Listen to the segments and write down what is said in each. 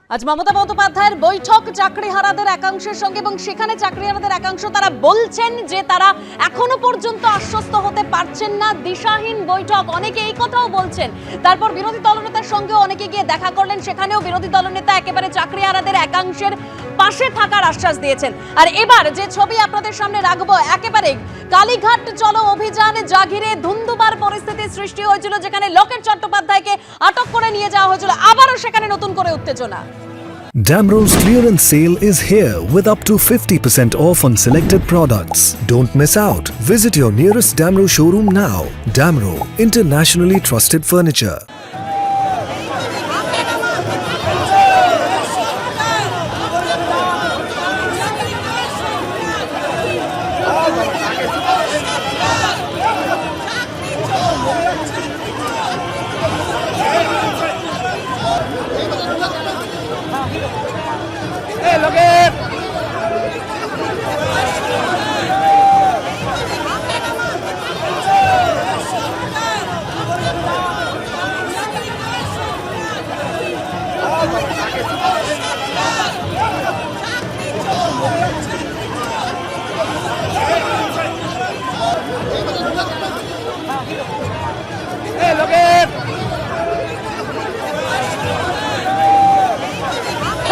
আজ মমতা বন্দ্যোপাধ্যায়ের বৈঠক চাকরিহারাদের একাংশের সঙ্গে এবং সেখানে চাকরিহারাদের একাংশ তারা বলছেন যে তারা এখনো পর্যন্ত আশ্বস্ত হতে পারছেন না, দিশাহীন বৈঠক। অনেকে এই কথাও বলছেন। তারপর বিরোধী দলনেতার সঙ্গে অনেকে গিয়ে দেখা করলেন, সেখানেও বিরোধী দলনেতা একেবারে চাকরিহারাদের একাংশের পাশে থাকার আশ্বাস দিয়েছেন। আর এবার যে ছবি আপনাদের সামনে রাখবো, একেবারে কালীঘাট চলো অভিযান যা ঘিরে ধুন্ধুমার পরিস্থিতি সৃষ্টি হয়েছিল, যেখানে লোকেট চট্টোপাধ্যায়কে আটক করে নিয়ে যাওয়া হয়েছিল। আবারও সেখানে নতুন করে উত্তেজনা। Damro's clearance sale is here with up to 50% off on selected products. Don't miss out. Visit your nearest Damro showroom now. Damro, internationally trusted furniture.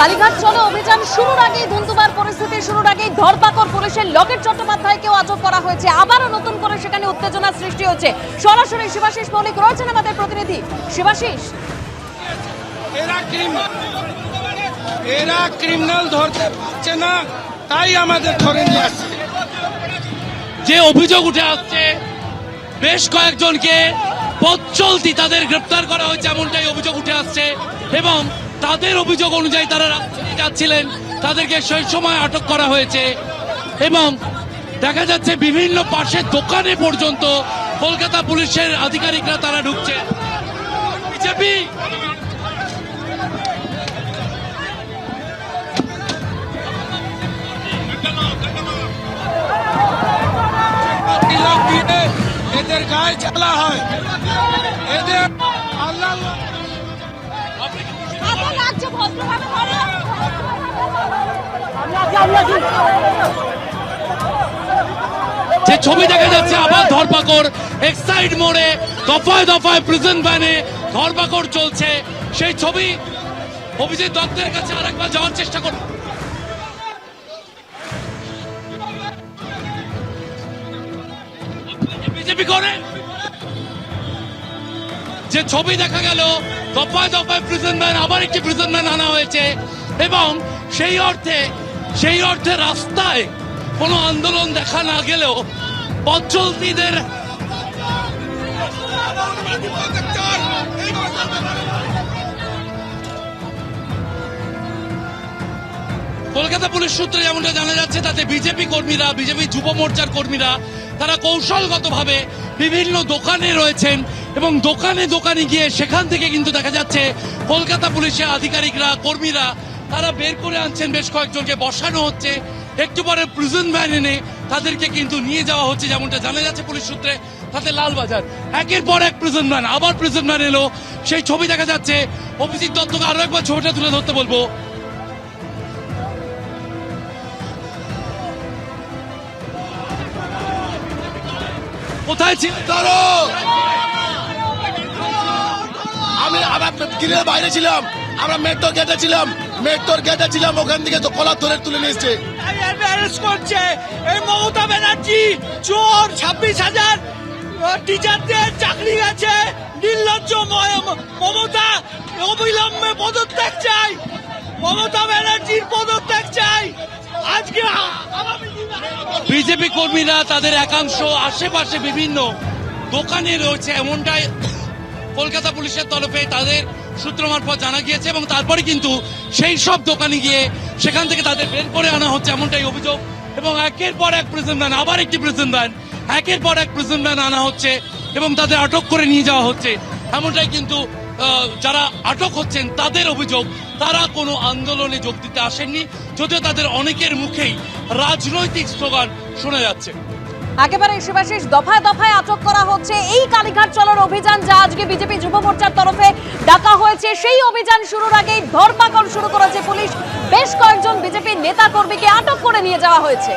Kalighat চলো অভিযান শুরুর আগেই ধুন্ধুমার পরিস্থিতি শুরুর আগেই ধরপাকড় পুলিশের। লোকেট চট্টোপাধ্যায়কেও আটক করা হয়েছে। আবারও নতুন করে সেখানে উত্তেজনা সৃষ্টি হচ্ছে। সরাসরি শিবাশিস মৌলিক রয়েছেন আমাদের প্রতিনিধি। শিবাশিস, এরা ক্রিমিনাল ধরতে পারছে না, তাই আমাদের ধরে নিয়ে আসছে। যে অভিযোগ উঠে আসছে, বেশ কয়েকজনকে পথ চলতি তাদের গ্রেপ্তার করা হয়েছে এমনটাই অভিযোগ উঠে আসছে এবং তাদের অভিযোগ অনুযায়ী তারা রাস্তায় যাচ্ছিলেন, তাদেরকে সেই সময় আটক করা হয়েছে এবং দেখা যাচ্ছে বিভিন্ন পাশের দোকানে পর্যন্ত কলকাতা পুলিশের আধিকারিকরা তারা ঢুকছে। বিজেপি এদের গায়ে জ্বালা হয়, এদের আল্লাহ যে ছবি দেখা যাচ্ছে, আবার ধরপাকড় এক্সাইড মোড়ে, দফায় দফায় প্রিজন ভ্যানে ধরপাকড় চলছে। সেই ছবি অভিজিৎ দত্তের কাছে আরেকবার যাওয়ার চেষ্টা করব। বিজেপি করে যে ছবি দেখা গেল, দফায় দফায় প্রিজন ভ্যান, আবার একটি প্রিজন ভ্যান আনা হয়েছে এবং সেই অর্থে রাস্তায় কোনো আন্দোলন দেখা না গেলেও পথ চলতিদের কলকাতা পুলিশ সূত্রে যেমনটা জানা যাচ্ছে, তাতে বিজেপি কর্মীরা, বিজেপি যুব মোর্চার কর্মীরা তারা কৌশলগতভাবে বিভিন্ন দোকানে রয়েছেন এবং দোকানে গিয়ে সেখান থেকে কিন্তু দেখা যাচ্ছে কলকাতা পুলিশের আধিকারিকরা, কর্মীরা তারা বের করে আনছেন, বেশ কয়েকজনকে বসানো হচ্ছে, একটু পরে প্রিজন ভ্যান এনে তাদেরকে কিন্তু নিয়ে যাওয়া হচ্ছে যেমনটা জানা যাচ্ছে পুলিশ সূত্রে। তাতে লালবাজার একের পর এক প্রিজন ভ্যান, আবার প্রিজন ভ্যান এলো, সেই ছবি দেখা যাচ্ছে। অভিজিৎ দত্তকে আরো একবার ছবিটা তুলে ধরতে বলবো। কোথায় ছিল? আমরা গিলের বাইরে ছিলাম, আমরা মেট্রোর গেটে ছিলাম, ওখান থেকে তো কলার ধরে তুলে নিয়ে এসছে। করছে এই মমতা ব্যানার্জি চোর। 26,000 টিচারদের চাকরি গেছে, নির্লজ্জ মমতা। অবিলম্বে পদত্যাগ চাই, মমতা ব্যানার্জির পদত্যাগ চাই। আজকে বিজেপি কর্মীরা তাদের একাংশ আশেপাশে বিভিন্ন দোকানে রয়েছে এমনটাই কলকাতা পুলিশের তরফে তাদের সূত্র মারফত জানা গিয়েছে এবং তারপরে কিন্তু সেই সব দোকানে গিয়ে সেখান থেকে তাদের বের করে আনা হচ্ছে এমনটাই অভিযোগ এবং একের পর এক প্রিজন ভ্যান, আবার একটি প্রিজন ভ্যান, একের পর এক প্রিজন ভ্যান আনা হচ্ছে এবং তাদের আটক করে নিয়ে যাওয়া হচ্ছে এমনটাই কিন্তু যারা আটক হচ্ছেন তাদের অভিযোগ। তারা কোনো আন্দোলনে যোগ দিতে আসেননি, যদিও তাদের অনেকের মুখেই রাজনৈতিক স্লোগান শোনা যাচ্ছে। একেবারে শিবাশিস, দফায় দফায় আটক করা হচ্ছে। এই কালীঘাট চলোর অভিযান যা আজকে বিজেপি যুব মোর্চার তরফে ডাকা হয়েছে, সেই অভিযান শুরুর আগেই ধরপাকড় শুরু করেছে জন বিজেপি নেতা কর্মীকে আটক করে নিয়ে যাওয়া হয়েছে।